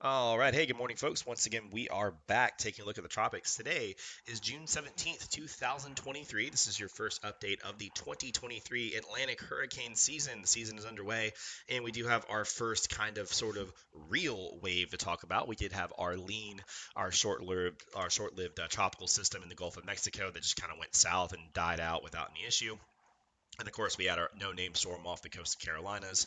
All right. Hey, good morning, folks. Once again, we are back taking a look at the tropics. Today is June 17th, 2023. This is your first update of the 2023 Atlantic hurricane season. The season is underway, and we do have our first kind of sort of real wave to talk about. We did have our short-lived tropical system in the Gulf of Mexico that just kind of went south and died out without any issue. And of course, we had our no-name storm off the coast of Carolinas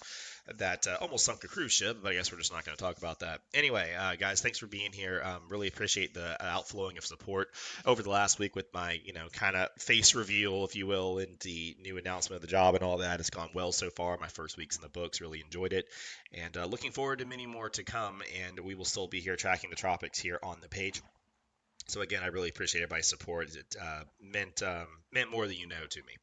that almost sunk a cruise ship, but I guess we're just not going to talk about that. Anyway, guys, thanks for being here. Really appreciate the outflowing of support over the last week with my, kind of face reveal, if you will, and the new announcement of the job and all that. It's gone well so far. My first week's in the books, really enjoyed it, and looking forward to many more to come. And we will still be here tracking the tropics here on the page. So again, I really appreciate everybody's support. It meant more than you know to me.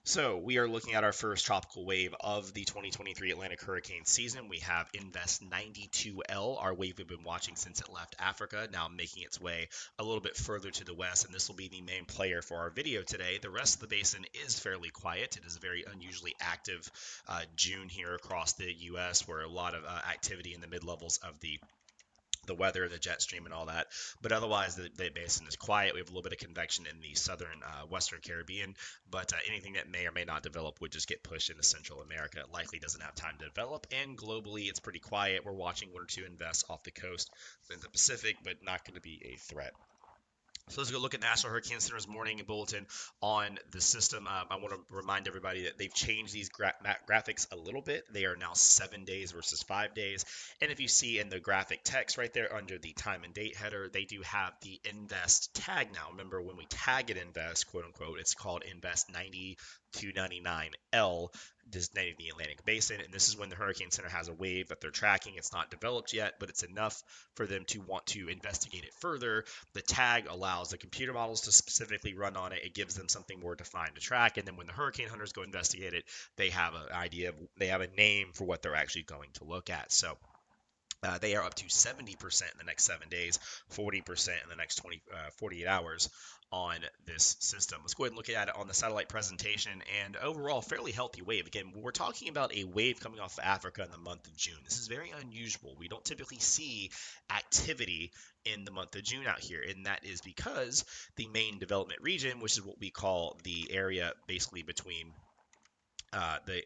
So we are looking at our first tropical wave of the 2023 Atlantic hurricane season. We have Invest 92L, our wave we've been watching since it left Africa, now making its way a little bit further to the west, and this will be the main player for our video today. The rest of the basin is fairly quiet. It is a very unusually active June here across the U.S., where a lot of activity in the mid-levels of the weather, the jet stream, and all that. But otherwise, the basin is quiet. We have a little bit of convection in the southern western Caribbean, but anything that may or may not develop would just get pushed into Central America. It likely doesn't have time to develop. And globally, it's pretty quiet. We're watching one or two invests off the coast in the Pacific, but not going to be a threat. So let's go look at National Hurricane Center's morning bulletin on the system. I want to remind everybody that they've changed these graphics a little bit. They are now 7 days versus 5 days. And if you see in the graphic text right there under the time and date header, they do have the invest tag now. Remember, when we tag it invest, quote unquote, it's called invest 9299L, designating the Atlantic Basin. And this is when the Hurricane Center has a wave that they're tracking. It's not developed yet, but it's enough for them to want to investigate it further. The tag allows the computer models to specifically run on it. It gives them something more defined to track. And then when the hurricane hunters go investigate it, they have an idea they have a name for what they're actually going to look at. So they are up to 70% in the next 7 days, 40% in the next 48 hours on this system. Let's go ahead and look at it on the satellite presentation, and overall, fairly healthy wave. Again, we're talking about a wave coming off of Africa in the month of June. This is very unusual. We don't typically see activity in the month of June out here, and that is because the main development region, which is what we call the area basically between the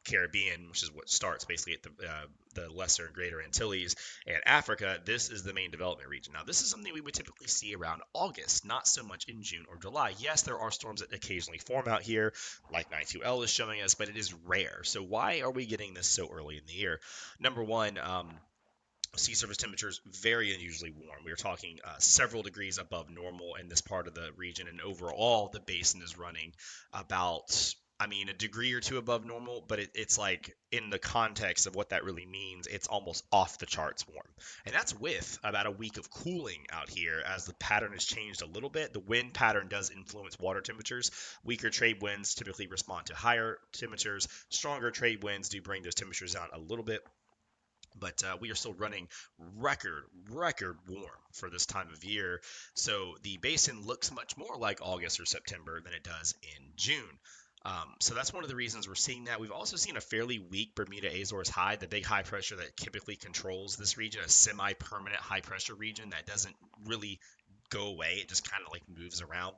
Caribbean, which is what starts basically at the Lesser and Greater Antilles and Africa. This is the main development region. Now, this is something we would typically see around August, not so much in June or July. Yes, there are storms that occasionally form out here, like 92L is showing us, but it is rare. So why are we getting this so early in the year? Number one, sea surface temperatures very unusually warm. We are talking several degrees above normal in this part of the region, and overall, the basin is running about, I mean, a degree or two above normal, but it's like in the context of what that really means, it's almost off the charts warm. And that's with about a week of cooling out here as the pattern has changed a little bit. The wind pattern does influence water temperatures. Weaker trade winds typically respond to higher temperatures. Stronger trade winds do bring those temperatures down a little bit, but we are still running record warm for this time of year. So the basin looks much more like August or September than it does in June. So that's one of the reasons we're seeing that. We've also seen a fairly weak Bermuda Azores high, the big high pressure that typically controls this region, a semi-permanent high pressure region that doesn't really go away. It just kind of like moves around,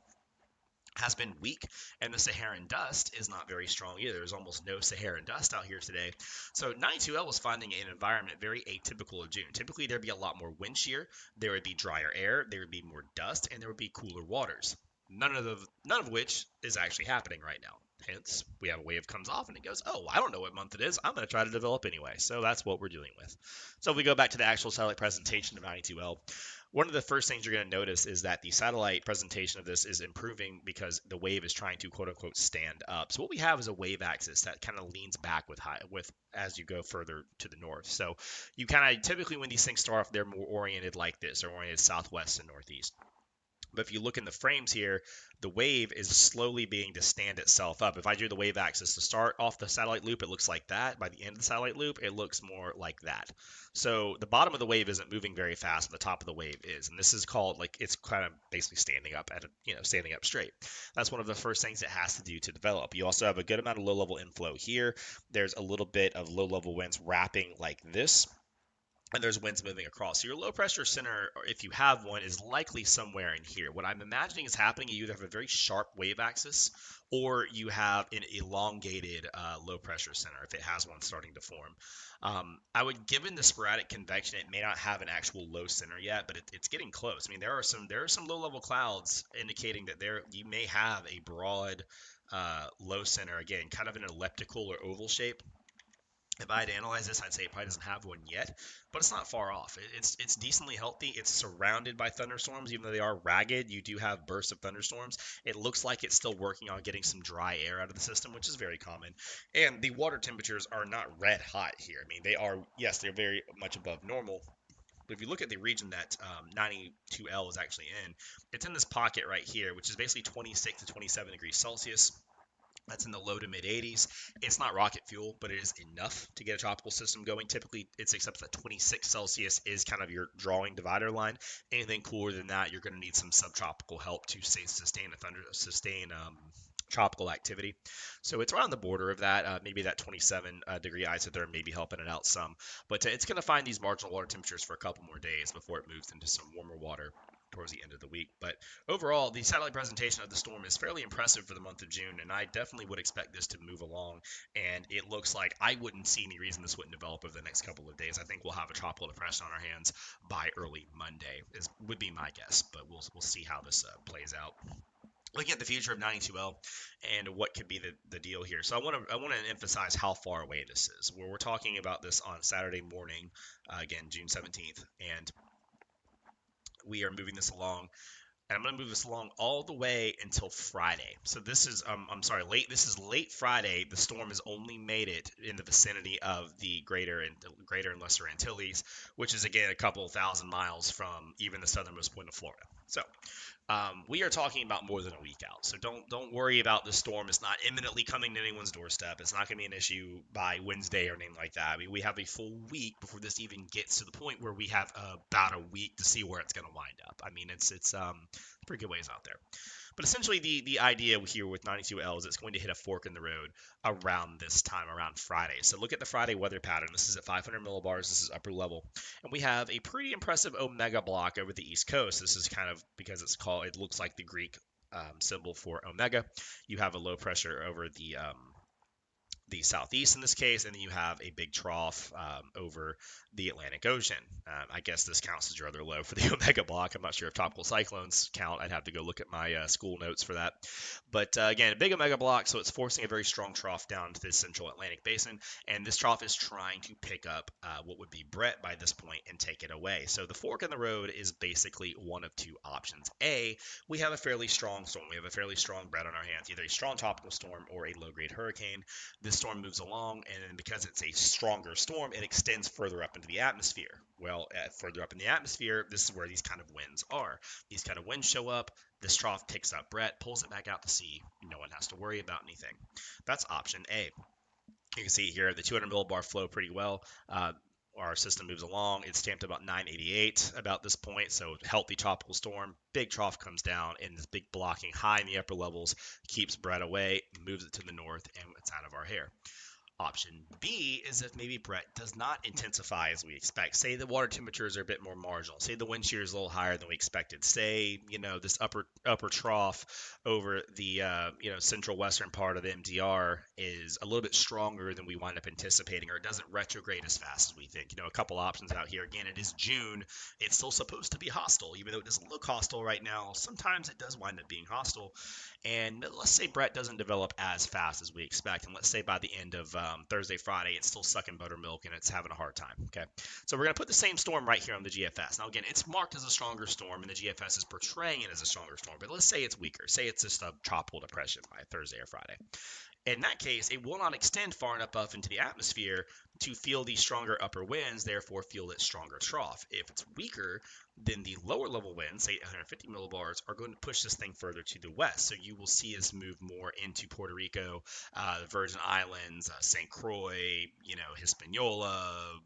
has been weak, and the Saharan dust is not very strong either. There's almost no Saharan dust out here today. So 92L was finding an environment very atypical of June. Typically, there'd be a lot more wind shear, there would be drier air, there would be more dust, and there would be cooler waters. None of which is actually happening right now. Hence, we have a wave comes off and it goes, oh, I don't know what month it is. I'm going to try to develop anyway. So that's what we're dealing with. So if we go back to the actual satellite presentation of 92L, one of the first things you're going to notice is that the satellite presentation of this is improving because the wave is trying to quote unquote stand up. So what we have is a wave axis that kind of leans back with as you go further to the north. So you kind of typically when these things start off, they're more oriented like this. They're oriented southwest and northeast. But if you look in the frames here, the wave is slowly being to stand itself up. If I do the wave axis to start off the satellite loop, it looks like that. By the end of the satellite loop, it looks more like that. So the bottom of the wave isn't moving very fast, and the top of the wave is. And this is called, like, it's kind of basically standing up standing up straight. That's one of the first things it has to do to develop. You also have a good amount of low-level inflow here. There's a little bit of low-level winds wrapping like this. and there's winds moving across. So your low pressure center, or if you have one, is likely somewhere in here. What I'm imagining is happening, you either have a very sharp wave axis or you have an elongated low pressure center if it has one starting to form. I would, given the sporadic convection, it may not have an actual low center yet, but it's getting close. I mean, there are some low level clouds indicating that there you may have a broad low center, again, kind of an elliptical or oval shape. If I had to analyze this, I'd say it probably doesn't have one yet, but it's not far off. It's decently healthy. It's surrounded by thunderstorms, even though they are ragged. You do have bursts of thunderstorms. It looks like it's still working on getting some dry air out of the system, which is very common. And the water temperatures are not red hot here. I mean, they are, yes, they're very much above normal. But if you look at the region that 92L is actually in, it's in this pocket right here, which is basically 26 to 27 degrees Celsius. That's in the low to mid 80s. It's not rocket fuel, but it is enough to get a tropical system going. Typically, it's accepted that 26 Celsius is kind of your drawing divider line. Anything cooler than that, you're going to need some subtropical help to sustain tropical activity. So it's right on the border of that. Maybe that 27 degree isotherm may be helping it out some. But it's going to find these marginal water temperatures for a couple more days before it moves into some warmer water towards the end of the week. But overall, the satellite presentation of the storm is fairly impressive for the month of June, and I definitely would expect this to move along. And it looks like I wouldn't see any reason this wouldn't develop over the next couple of days. I think we'll have a tropical depression on our hands by early Monday, would be my guess. But we'll see how this plays out. Looking at the future of 92L and what could be the deal here. So I want to emphasize how far away this is. We're talking about this on Saturday morning, again June 17th, and we are moving this along, and I'm going to move this along all the way until Friday. So this is, I'm sorry, late. This is late Friday. The storm has only made it in the vicinity of the greater and lesser Antilles, which is again a couple thousand miles from even the southernmost point of Florida. So we are talking about more than a week out, so don't worry about the storm. It's not imminently coming to anyone's doorstep. It's not going to be an issue by Wednesday or anything like that. I mean, we have a full week before this even gets to the point where we have about a week to see where it's going to wind up. I mean, it's pretty good ways out there. But essentially, the idea here with 92L is it's going to hit a fork in the road around this time, around Friday. So look at the Friday weather pattern. This is at 500 millibars. This is upper level. And we have a pretty impressive omega block over the East Coast. This is kind of because it looks like the Greek symbol for omega. You have a low pressure over the southeast in this case, and then you have a big trough over the Atlantic Ocean. I guess this counts as your other low for the omega block. I'm not sure if tropical cyclones count. I'd have to go look at my school notes for that. But again, a big omega block, so it's forcing a very strong trough down to the central Atlantic basin, and this trough is trying to pick up what would be Brett by this point and take it away. So the fork in the road is basically one of two options. A, we have a fairly strong storm. We have a fairly strong Brett on our hands, either a strong tropical storm or a low-grade hurricane. This storm moves along, and then because it's a stronger storm, it extends further up into the atmosphere. Well, further up in the atmosphere, this is where these kind of winds are. These kind of winds show up, this trough picks up Brett, pulls it back out to sea. No one has to worry about anything. That's option A. You can see here the 200 millibar flow pretty well. Our system moves along. It's stamped about 988 about this point, so healthy tropical storm. Big trough comes down, and this big blocking high in the upper levels keeps Brett away, moves it to the north, and it's out of our hair. Option B is if maybe Brett does not intensify as we expect. Say the water temperatures are a bit more marginal. Say the wind shear is a little higher than we expected. Say, this upper trough over the central western part of the MDR is a little bit stronger than we wind up anticipating, or it doesn't retrograde as fast as we think. A couple options out here. Again, it is June. It's still supposed to be hostile, even though it doesn't look hostile right now. Sometimes it does wind up being hostile. And let's say Brett doesn't develop as fast as we expect, and let's say by the end of Thursday, Friday, it's still sucking buttermilk and it's having a hard time. Okay, so we're going to put the same storm right here on the GFS. Now, again, it's marked as a stronger storm, and the GFS is portraying it as a stronger storm. But let's say it's weaker. Say it's just a tropical depression by Thursday or Friday. In that case, it will not extend far enough up into the atmosphere to feel these stronger upper winds, therefore feel its stronger trough. If it's weaker, then the lower level winds, say 150 millibars, are going to push this thing further to the west. So you will see us move more into Puerto Rico, the Virgin Islands, St. Croix, Hispaniola,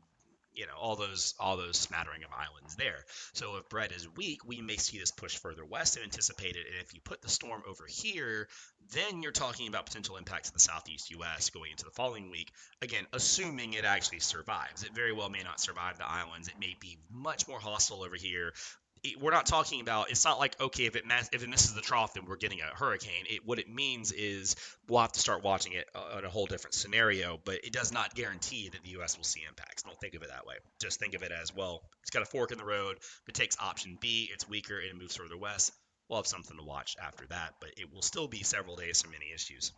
all those smattering of islands there. So if Brett is weak, we may see this push further west than anticipated. And if you put the storm over here, then you're talking about potential impacts in the southeast U.S. going into the following week. Again, assuming it actually survives. It very well may not survive the islands. It may be much more hostile over here. We're not talking about, it's not like, okay, if it misses the trough, then we're getting a hurricane. What it means is we'll have to start watching it in a whole different scenario, but it does not guarantee that the U.S. will see impacts. Don't think of it that way. Just think of it as, well, it's got a fork in the road. If it takes option B, it's weaker and it moves further west. We'll have something to watch after that, but it will still be several days from any issues.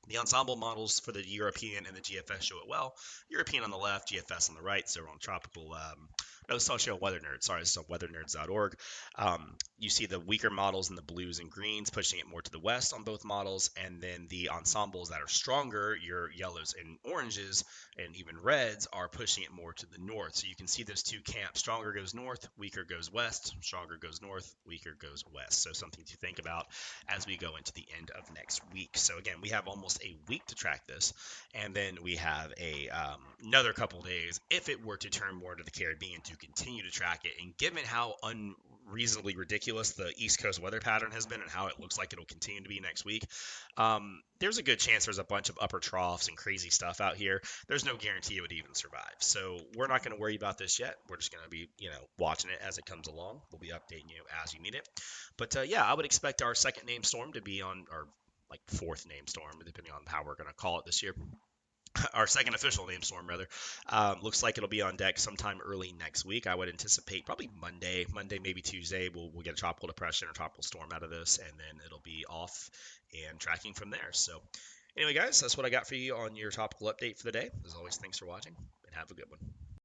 The ensemble models for the European and the GFS show it well. European on the left, GFS on the right, so we're on tropical. No, this is on show Weather Nerds. Sorry, this is on weathernerds.org. You see the weaker models in the blues and greens, pushing it more to the west on both models, and then the ensembles that are stronger, your yellows and oranges, and even reds, are pushing it more to the north. So you can see those two camps. Stronger goes north, weaker goes west. Stronger goes north, weaker goes west. So something to think about as we go into the end of next week. So again, we have almost a week to track this, and then we have another couple days if it were to turn more to the Caribbean to continue to track it. And given how unreasonably ridiculous the East Coast weather pattern has been and how it looks like it'll continue to be next week, there's a good chance there's a bunch of upper troughs and crazy stuff out here. There's no guarantee it would even survive. So we're not going to worry about this yet. We're just going to be, watching it as it comes along. We'll be updating you as you need it. But yeah, I would expect our second named storm to be on, or like fourth named storm, depending on how we're going to call it this year. Our second official named storm, rather, looks like it'll be on deck sometime early next week. I would anticipate probably Monday, maybe Tuesday. We'll get a tropical depression or tropical storm out of this, and then it'll be off and tracking from there. So anyway, guys, that's what I got for you on your topical update for the day. As always, thanks for watching, and have a good one.